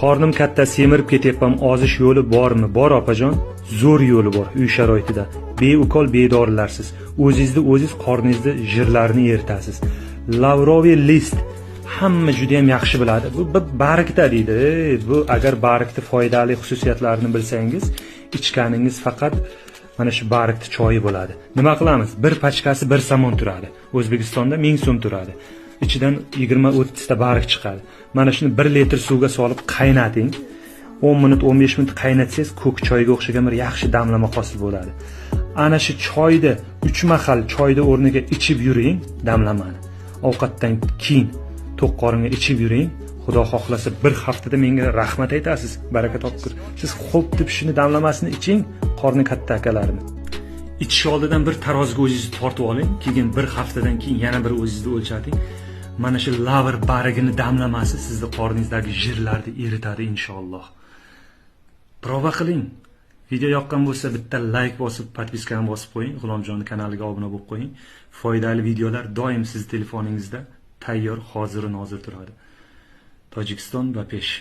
Qornim katta, semirib ketyapman. Ozish yo'li bormi? Bor opajon. Zo'r yo'li bor uy sharoitida. Beukol, bedorilarsiz. O'zingizni o'zingiz qorningizni jirlarini eritasiz. Lavroviy list hamma juda ham yaxshi biladi. Bu bargda deydi. Bu agar bargda foydali xususiyatlarini bilsangiz, ichganingiz faqat mana shu bargda choyi bo'ladi. Nima qilamiz? Bir pachkasi 1 somon turadi. O'zbekistonda 1000 so'm turadi. İçidan 20-30 ta barg chiqadi. Mana shuni 1 litr suvga solib qaynating. 10 minut, 15 minut qaynatsangiz, ko'k choyga o'xshagan bir yaxshi damlama hosil bo'ladi. Ana shu choyda 3 mahal choyda o'rniga ichib yuring damlamani. Ovqatdan keyin to'q qoringa ichib yuring. Xudo xohlasa bir haftada menga rahmat aytasiz. Baraka topkur. Siz xo'p deb shuni damlamasini iching, qorni katta akalarini. İchish oldidan bir taroziga o'zingizni tortib oling, keyin bir haftadan keyin yana bir o'zingizni o'lchating. Mana shu lavr bargini damlamasi sizni qorningizdagi jirlarni eritadi inshaalloh. Prova qiling. Video yoqqan bo'lsa bitta like bosib, podpiskani bosib qo'ying. G'ulomjon kanaliga obuna bo'lib qo'ying. Foydali videolar doim siz telefoningizda tayyor, hozir turadi. Tojikiston va pesh.